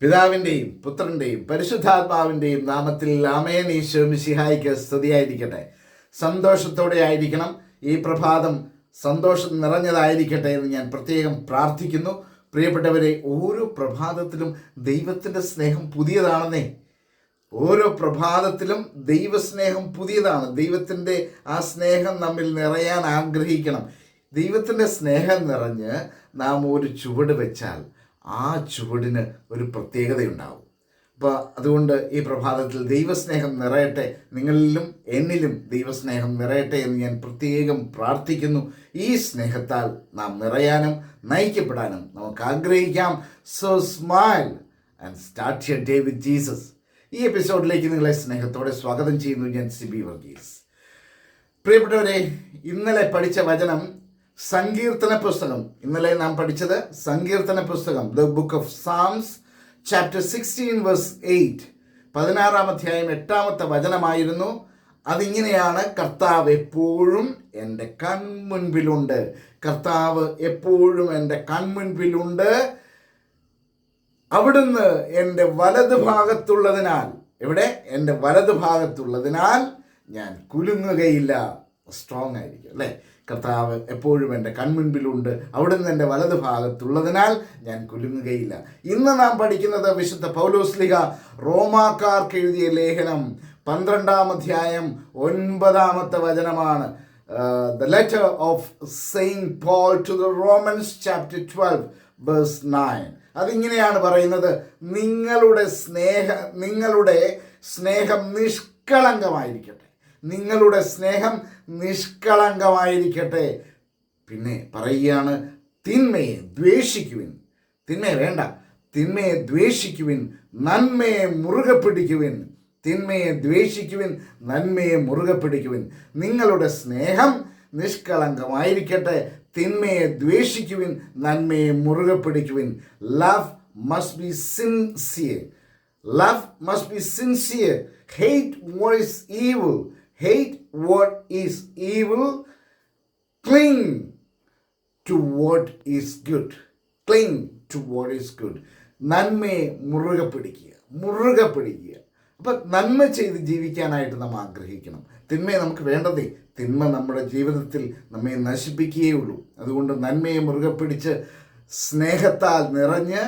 പിതാവിൻ്റെയും പുത്രൻ്റെയും പരിശുദ്ധാത്മാവിൻ്റെയും നാമത്തിൽ ആമേൻ. ഈശോ മിശിഹായ്ക്ക് സ്തുതിയായിരിക്കട്ടെ. സന്തോഷത്തോടെ ആയിരിക്കണം. ഈ പ്രഭാതം സന്തോഷം നിറഞ്ഞതായിരിക്കട്ടെ എന്ന് ഞാൻ പ്രത്യേകം പ്രാർത്ഥിക്കുന്നു. പ്രിയപ്പെട്ടവരെ, ഓരോ പ്രഭാതത്തിലും ദൈവത്തിൻ്റെ സ്നേഹം പുതിയതാണെന്നേ. ഓരോ പ്രഭാതത്തിലും ദൈവസ്നേഹം പുതിയതാണ്. ദൈവത്തിൻ്റെ ആ സ്നേഹം നമ്മിൽ നിറയാൻ ആഗ്രഹിക്കണം. ദൈവത്തിൻ്റെ സ്നേഹം നിറഞ്ഞ് നാം ഒരു ചുവട് വെച്ചാൽ ആ ചുവടിന് ഒരു പ്രത്യേകതയുണ്ടാവും. അപ്പോൾ അതുകൊണ്ട് ഈ പ്രഭാതത്തിൽ ദൈവസ്നേഹം നിറയട്ടെ, നിങ്ങളിലും എന്നിലും ദൈവസ്നേഹം നിറയട്ടെ എന്ന് ഞാൻ പ്രത്യേകം പ്രാർത്ഥിക്കുന്നു. ഈ സ്നേഹത്താൽ നാം നിറയാനും നയിക്കപ്പെടാനും നമുക്ക് ആഗ്രഹിക്കാം. So smile and start your day with Jesus. ഈ എപ്പിസോഡിലേക്ക് നിങ്ങളെ സ്നേഹത്തോടെ സ്വാഗതം ചെയ്യുന്നു. ഞാൻ സിബി വർഗീസ്. പ്രിയപ്പെട്ടവരെ, ഇന്നലെ പഠിച്ച വചനം സങ്കീർത്തന പുസ്തകം. ഇന്നലെ നാം പഠിച്ചത് സങ്കീർത്തന പുസ്തകം, the book of psalms, chapter 16 verse 8, 16 അധ്യായം 8 വചനമായിരുന്നു. അതിങ്ങനെയാണ്: കർത്താവ് എപ്പോഴും എൻ്റെ കൺമുൻപിലുണ്ട്. കർത്താവ് എപ്പോഴും എൻ്റെ കൺമുൻപിലുണ്ട്. അവിടുന്ന് എൻ്റെ വലതുഭാഗത്തുള്ളതിനാൽ, എവിടെ? എൻ്റെ വലതുഭാഗത്തുള്ളതിനാൽ ഞാൻ കുലുങ്ങുകയില്ല. സ്ട്രോങ് ആയിരിക്കും അല്ലേ? കർത്താവ് എപ്പോഴും എൻ്റെ കൺമുൻപിലുണ്ട്, അവിടുന്ന് എൻ്റെ വലതുഭാഗത്തുള്ളതിനാൽ ഞാൻ കുലുങ്ങുകയില്ല. ഇന്ന് നാം പഠിക്കുന്നത് വിശുദ്ധ പൗലോസ്ലീഹ റോമാക്കാർക്ക് എഴുതിയ ലേഖനം 12 അധ്യായം 9 വചനമാണ്. The letter of Saint Paul to the Romans chapter 12 verse 9. അതിങ്ങനെയാണ് പറയുന്നത്: നിങ്ങളുടെ സ്നേഹം നിഷ്കളങ്കമായിരിക്കട്ടെ. നിങ്ങളുടെ സ്നേഹം നിഷ്കളങ്കമായിരിക്കട്ടെ. പിന്നെ പറയുകയാണ്: തിന്മയെ ദ്വേഷിക്കുവിൻ. തിന്മയെ വേണ്ട, തിന്മയെ ദ്വേഷിക്കുവിൻ, നന്മയെ മുറുകെ പിടിക്കുവിൻ. തിന്മയെ ദ്വേഷിക്കുവിൻ, നന്മയെ മുറുകെ പിടിക്കുവിൻ. നിങ്ങളുടെ സ്നേഹം നിഷ്കളങ്കമായിരിക്കട്ടെ. തിന്മയെ ദ്വേഷിക്കുവിൻ, നന്മയെ മുറുകെ പിടിക്കുവിൻ. Love must be sincere. Love must be sincere. Hate what is evil. Hate what is evil. Cling to what is good. Cling to what is good. നന്മയെ മുറുകെ പിടിക്കുക. അപ്പം നന്മ ചെയ്ത് ജീവിക്കാനായിട്ട് നാം ആഗ്രഹിക്കണം. തിന്മയെ നമുക്ക് വേണ്ടതേ. തിന്മ നമ്മുടെ ജീവിതത്തിൽ നമ്മെ നശിപ്പിക്കുകയുള്ളൂ. അതുകൊണ്ട് നന്മയെ മുറുകെ പിടിച്ച് സ്നേഹത്താൽ നിറഞ്ഞ്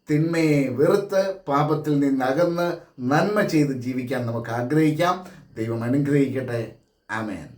തിന്മയെ വെറുത്ത് പാപത്തിൽ നിന്നകന്ന് നന്മ ചെയ്ത് ജീവിക്കാൻ നമുക്ക് ആഗ്രഹിക്കാം. ദൈവം അനുഗ്രഹിക്കട്ടെ. ആമേൻ.